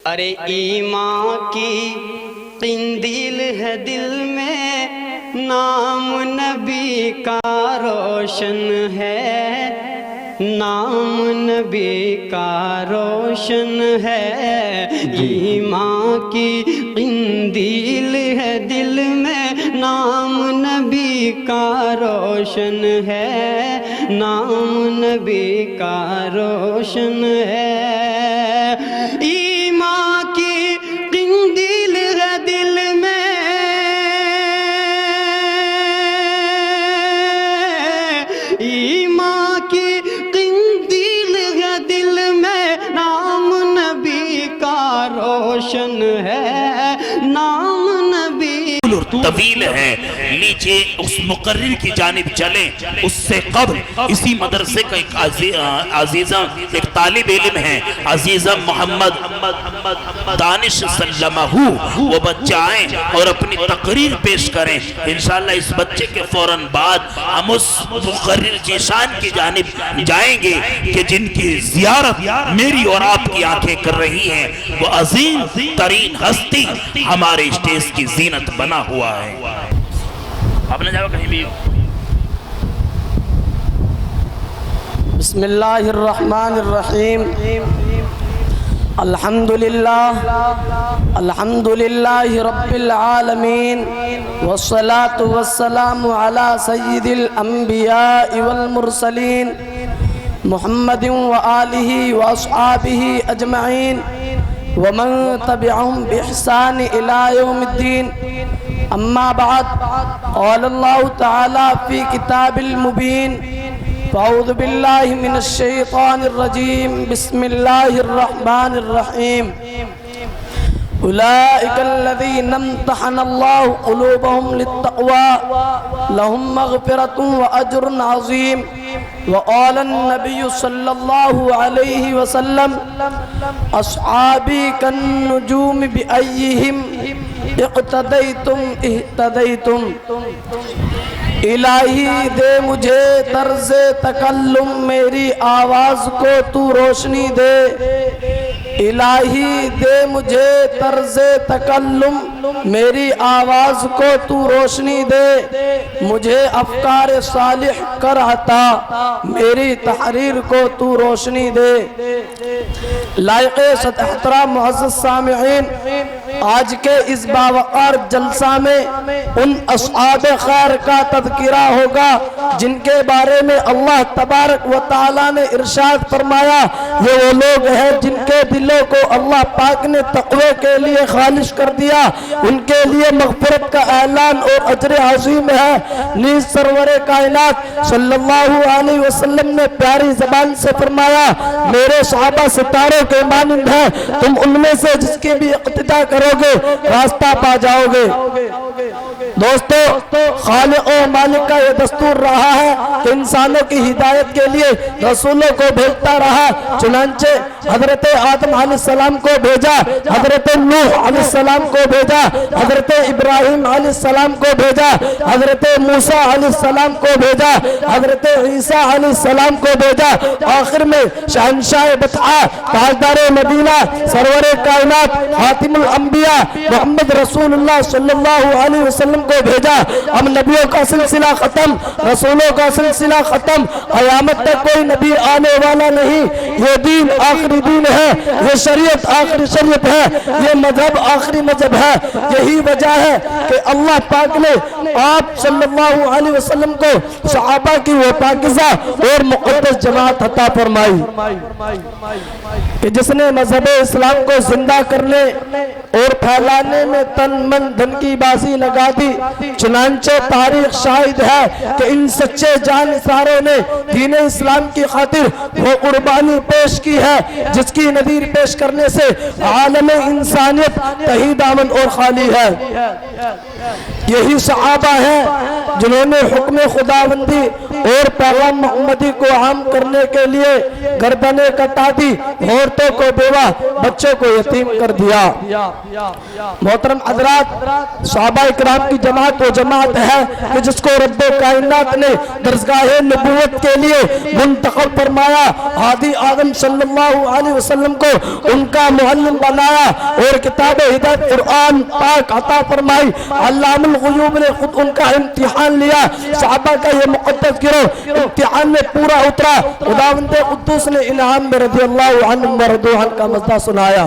ارے ایمان کی قندیل ہے دل میں، نام نبی کا روشن ہے، نام نبی کا روشن ہے۔ ایمان کی قندیل ہے دل میں، نام نبی کا روشن ہے، نام نبی کا روشن ہے۔ ایمان کی قندیل ہے دل میں، ایمان کی قندیل ہے دل میں، نام نبی کا روشن ہے، نام نبی طویل ہے۔ نیچے اس مقرر کی جانب چلیں، اس سے قبل اسی مدرسے کا ایک عزیزہ ایک طالب علم ہے، عزیزہ محمد دانش سلمہ، وہ بچہ آئیں اور اپنی تقریر پیش کریں۔ انشاءاللہ اس بچے کے فوراً بعد ہم اس مقرر جیشان کی جانب جائیں گے کہ جن کی زیارت میری اور آپ کی آنکھیں کر رہی ہیں، وہ عظیم ترین ہستی ہمارے اسٹیج کی زینت بنا ہوا ہے۔ آپ نے جاؤ کہیں بھی بسم اللہ الرحمن الرحیم۔ الحمدللہ رب العالمین، والصلاة والسلام علی سید الانبیاء والمرسلین، محمد وآلہ واصحابہ اجمعین، ومن تبعهم بإحسان إلى يوم الدين۔ اما بعد، قال اللہ تعالی فی کتاب المبین، فاعوذ باللہ من الشیطان الرجیم، بسم اللہ الرحمن الرحیم۔ اولئک الذین امتحن اللہ قلوبهم للتقوی لهم مغفرۃ واجر عظیم۔ وقال النبی صلی اللہ علیہ وسلم، اصحابی کالنجوم بأیہم اقتدیتم اہتدیتم۔ الہی دے مجھے طرز تکلم، میری آواز کو تو روشنی دے۔ الہی دے مجھے طرز تکلم، میری آواز کو تو روشنی دے۔ مجھے افکار صالح کر عطا، میری تحریر کو تو روشنی دے۔ لائق صد احترام معزز سامعین، آج کے اس باوقار جلسہ میں ان اصحاب خیر کا تذکرہ ہوگا جن کے بارے میں اللہ تبارک و تعالیٰ نے ارشاد فرمایا، یہ وہ لوگ ہیں جن کے دلوں کو اللہ پاک نے تقوی کے لیے خالص کر دیا، ان کے لیے مغفرت کا اعلان اور اجر عظیم ہے۔ نیز سرور کائنات صلی اللہ علیہ وسلم نے پیاری زبان سے فرمایا، میرے صحابہ ستاروں کے مانند ہیں، تم ان میں سے جس کی بھی اقتداء کرو گے راستہ پا جاؤ گے۔ دوستو، خالق و مالک کا یہ دستور رہا ہے کہ انسانوں کی ہدایت کے لیے رسولوں کو بھیجتا رہا۔ چنانچہ حضرت آدم علیہ السلام کو بھیجا، حضرت نوح علیہ السلام کو بھیجا، حضرت ابراہیم علیہ السلام کو بھیجا، حضرت موسیٰ علیہ السلام کو بھیجا، حضرت عیسیٰ علیہ السلام کو بھیجا، آخر میں شہنشاہ بطحا، تاجدار مدینہ، سرور کائنات، خاتم الانبیاء محمد رسول اللہ صلی اللہ علیہ وسلم کو بھیجا۔ اب نبیوں کا سلسلہ ختم، رسولوں کا سلسلہ ختم، قیامت تک کوئی نبی آنے والا نہیں۔ یہ دین آخری دین ہے، یہ شریعت آخری شریعت ہے، یہ مذہب آخری مذہب ہے۔ یہی وجہ ہے کہ اللہ پاک نے آپ صلی اللہ علیہ وسلم کو صحابہ کی وہ پاکیزہ اور مقدس جماعت عطا فرمائی کہ جس نے مذہب اسلام کو زندہ کرنے اور پھیلانے میں تن من دھن کی بازی لگا دی۔ چنانچہ تاریخ شاہد ہے کہ ان سچے جان نثاروں نے دین اسلام کی خاطر وہ قربانی پیش کی ہے جس کی نظیر پیش کرنے سے عالم انسانیت تہی دامن اور خالی ہے۔ یہی صحابہ ہیں جنہوں نے حکم خداوندی اور پیغام محمدی کو عام کرنے کے لیے گردنیں کٹا دی اور عورتوں کو بیوہ بچوں کو یتیم کر دیا۔ محترم حضرات، صحابہ اکرام کی جماعت وہ جماعت ہے کہ جس کو رب کائنات نے درسگاہ نبوت کے لیے منتخب فرمایا، ہادی آدم صلی اللہ علیہ وسلم کو ان کا معلم بنایا اور کتاب ہدایت قرآن پاک عطا فرمائی۔ علام الغیوب نے خود ان کا امتحان لیا، صحابہ کا یہ مقدس گروہ امتحان میں پورا اترا۔ خداوند قدوس نے انعام میں رضی اللہ عنہ ورضوا عنہ کا مزدہ سنایا۔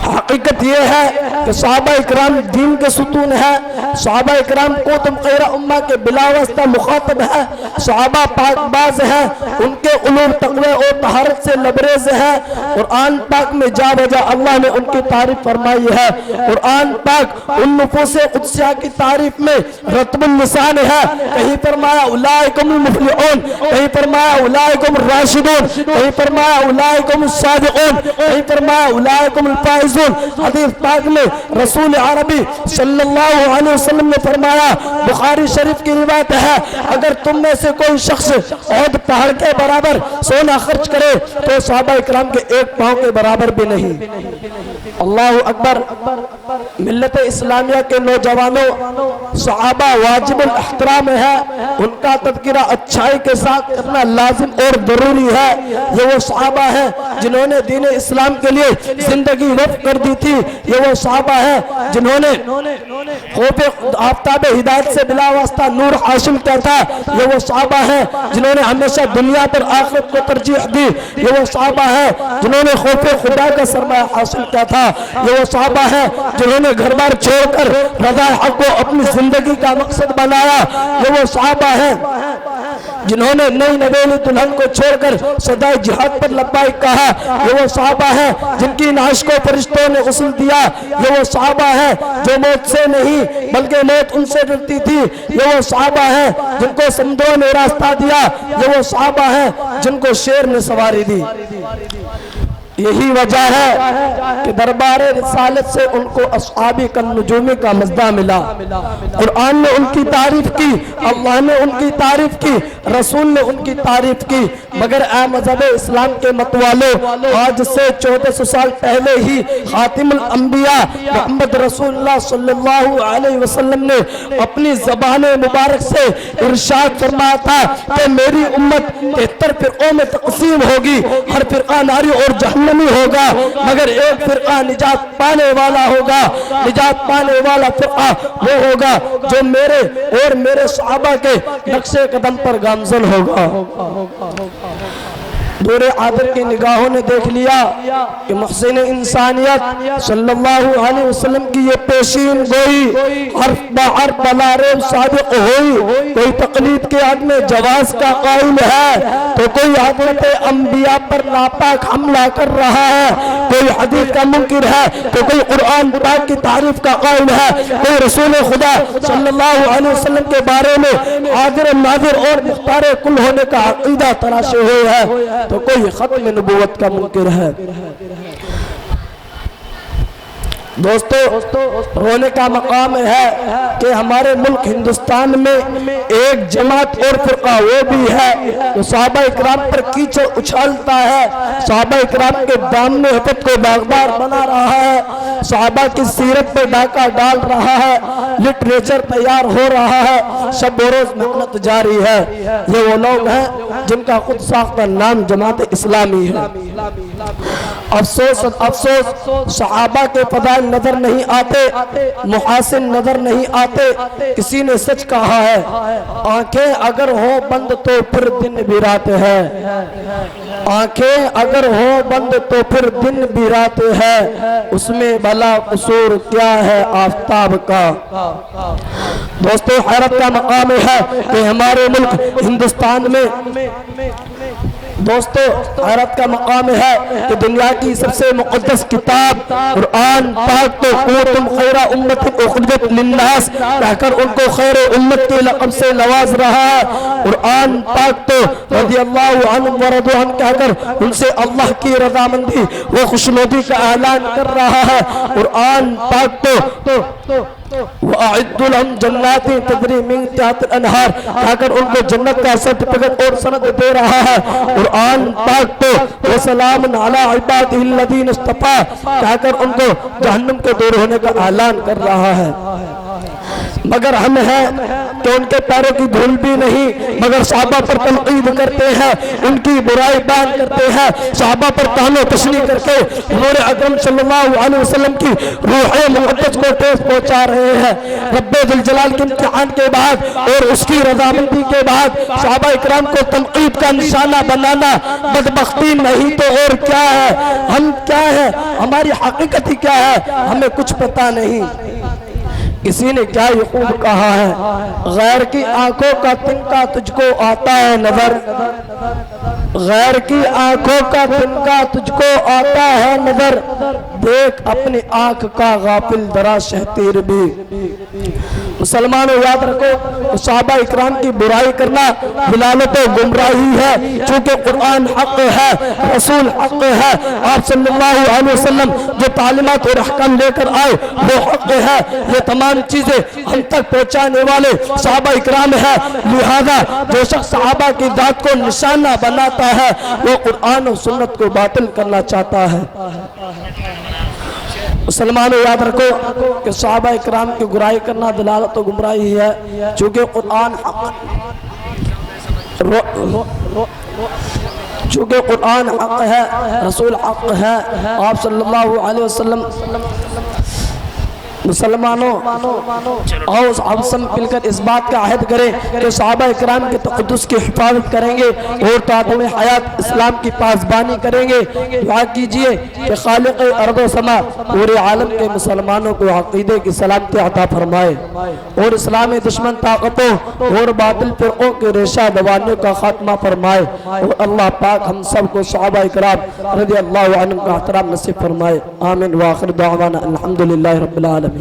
حقیقت یہ ہے کہ صحابہ اکرام دین کے ستون ہے، صحابہ اکرام کو تم خیر امہ کے بلا واسطہ مخاطب ہے، صحابہ پاک باز ہیں، ان کے علوم تقوی اور طہارت سے لبریز ہیں۔ قرآن پاک میں جا بجا اللہ نے ان کی تعریف فرمائی ہے۔ قرآن پاک ان نفوس قدسیہ کی تعریف میں رتب اللسان ہے، کہیں فرمایا اولئکم المفلحون، کہیں فرمایا اولئکم الراشدون، کہیں فرمایا اولئکم الصادقون، کہیں فرمایا اولئکم الفائزون۔ حدیث پاک میں رسول عربی صلی اللہ علیہ وسلم نے فرمایا، بخاری شریف کی روایت ہے، اگر تم میں سے کوئی شخص عہد پہاڑ کے برابر سونا خرچ کرے تو صحابہ اکرام کے ایک پاؤں کے برابر بھی نہیں۔ اللہ اکبر۔ ملت اسلامیہ کے نوجوانوں، صحابہ واجب الاحترام ہے، ان کا تذکرہ اچھائی کے ساتھ کرنا لازم اور ضروری ہے۔ یہ وہ صحابہ ہیں جنہوں نے دین اسلام کے لیے زندگی وقف کر دی تھی، یہ وہ صحابہ ہیں جنہوں نے خوف آفتاب ہدایت سے بلا واسطہ نور حاصل کیا تھا، یہ وہ صحابہ ہیں جنہوں نے ہمیشہ دنیا پر آخرت کو ترجیح دی، یہ وہ صحابہ ہیں جنہوں نے خوف خدا کا سرمایہ حاصل کیا تھا، یہ وہ صحابہ ہیں جنہوں نے گھر بار چھوڑ کر رضا حق کو اپنی زندگی کا مقصد بنایا، یہ وہ صحابہ ہیں جنہوں نے نئی نویلی دلہن کو چھوڑ کر صدائے جہاد پر لبیک کہا، یہ وہ صحابہ ہیں جن کی نعش کو فرشتوں نے غسل دیا، یہ وہ صحابہ ہیں جو موت سے نہیں بلکہ موت ان سے ڈرتی تھی، یہ وہ صحابہ ہیں جن کو سمندروں نے راستہ دیا، یہ وہ صحابہ ہیں جن کو شیر نے سواری دی۔ یہی وجہ ہے کہ دربار رسالت سے ان کو اصحابی کالنجومی کا مزدہ ملا۔ قرآن نے ان کی تعریف کی، اللہ نے ان کی تعریف کی، رسول نے ان کی تعریف کی، مگر اے مذہب اسلام کے متوالو، آج سے 1400 سال پہلے ہی خاتم الانبیاء محمد رسول اللہ صلی اللہ علیہ وسلم نے اپنی زبان مبارک سے ارشاد فرمایا تھا کہ میری امت 73 فرقوں میں تقسیم ہوگی، ہر فرقہ ناری اور جہنمی ہوگا، مگر ایک فرقہ نجات پانے والا ہوگا۔ نجات پانے والا فرقہ وہ ہوگا جو میرے اور میرے صحابہ کے نقش قدم پر گامزن ہوگا۔ دور عادل کی نگاہوں نے دیکھ لیا کہ محسن انسانیت صلی اللہ علیہ وسلم کی یہ پیشین گوئی حرف بحرف بلارب صادق ہوئی، کوئی تقلید کے عدم جواز کا قائل ہے تو کوئی حضرت انبیاء پر ناپاک حملہ کر رہا ہے، کوئی حدیث کا منکر ہے تو کوئی قرآن پاک کی تعریف کا قائل ہے، کوئی رسول خدا صلی اللہ علیہ وسلم کے بارے میں حاضر ناظر اور مختار کل ہونے کا عقیدہ تراشے ہوئے ہے تو کوئی ختم نبوت کا منکر ہے۔ دوستو، رونے کا مقام ہے کہ ہمارے ملک ہندوستان میں ایک جماعت اور فرقہ وہ بھی ہے جو صحابہ اکرام پر کیچڑ اچھالتا ہے، صحابہ اکرام کے دامن حفظ کو داغدار بنا رہا ہے، صحابہ کی سیرت پر ڈاکہ ڈال رہا ہے، لٹریچر تیار ہو رہا ہے، شب و روز محنت جاری ہے۔ یہ وہ لوگ ہیں جن کا خود ساختہ نام جماعت اسلامی ہے۔ افسوس افسوس، صحابہ کے فضائل نظر نہیں آتے، محاسن نظر نہیں آتے۔ کسی نے سچ کہا ہے، آنکھیں اگر ہو بند تو پھر دن بھی رات ہے، آنکھیں اگر ہو بند تو پھر دن بھی رات ہے، اس میں بھلا قصور کیا ہے آفتاب کا۔ دوستو، حیرت کا مقام ہے کہ ہمارے ملک ہندوستان میں دوستو حیرت کا مقام ہے کہ دنیا کی سب سے مقدس کتاب قرآن پاک تو کنتم خیر امت اخرجت للناس کہہ کر ان کو خیر امت کے لقب سے نواز رہا ہے۔ قرآن پاک تو رضی اللہ عنہ ورضوا عنہ کہہ کر ان سے اللہ کی رضامندی و خوشنودی کا اعلان کر رہا ہے۔ قرآن پاک تو وَأَعِدُّ لَهُمْ جَنَّاتٍ تَجْرِي مِن تَحْتِهَا الْأَنْهَارُ کہا کر ان کو جنت کا سرٹیفکیٹ اور سند دے رہا ہے۔ قرآن پاک تو وَسَلَامٌ عَلَىٰ عِبَادِهِ الَّذِينَ اصْطَفَىٰ کہا کر ان کو جہنم کے دور ہونے کا اعلان کر رہا ہے۔ مگر ہم ہیں کہ ان کے پیروں کی دھول بھی نہیں، مگر صحابہ پر تنقید کرتے ہیں، ان کی برائی بیان کرتے ہیں، صحابہ پر طعن و تشنیع کر کے حضور اکرم صلی اللہ علیہ وسلم کی روح مقدس کو ٹھیس پہنچا رہے ہیں۔ رب ذوالجلال کے امتحان کے بعد اور اس کی رضامندی کے بعد صحابہ اکرام کو تنقید کا نشانہ بنانا بدبختی نہیں تو اور کیا ہے؟ ہم کیا ہیں؟ ہماری حقیقت ہی کیا ہے؟ ہمیں کچھ پتہ نہیں۔ کسی نے کیا یہ خوب کہا ہے، غیر کی آنکھوں کا تنکا تجھ کو آتا ہے نظر، غیر کی آنکھوں کا تنکا تجھ کو آتا ہے نظر، دیکھ اپنی آنکھ کا غافل درا شہتیر بھی۔ مسلمانوں یاد رکھو، صحابہ اکرام کی برائی کرنا ضلالت و گمراہی ہے، چونکہ قرآن حق ہے، رسول حق ہے، آپ صلی اللہ علیہ وسلم جو تعلیمات اور احکام لے کر آئے وہ حق ہے، یہ تمام چیزیں ہم تک پہنچانے والے صحابہ اکرام ہیں۔ لہذا جو شخص صحابہ کی ذات کو نشانہ بناتا ہے وہ قرآن و سنت کو باطل کرنا چاہتا ہے۔ مسلمانوں یاد رکھو کہ صحابہ اکرام کی برائی کرنا دلالت و گمراہی ہے، چونکہ قرآن حق ہے، رسول حق ہے، آپ صلی اللہ علیہ وسلم۔ مسلمانوں ہم سب مل کر اس بات کا عہد کریں کہ صحابہ اکرام کے تقدس کی حفاظت کریں گے اور تعظیم حیات اسلام کی پاسبانی کریں گے۔ دعا کیجئے کہ خالق ارض و سما پورے عالم کے مسلمانوں کو عقیدے کی سلامتی عطا فرمائے اور اسلامی دشمن طاقتوں اور باطل فرقوں کے ریشہ دوانیوں کا خاتمہ فرمائے، اور اللہ پاک ہم سب کو صحابہ اکرام رضی اللہ عنہم کا احترام نصیب فرمائے۔ آمین۔ وآخر دعوانا الحمدللہ رب العالمین۔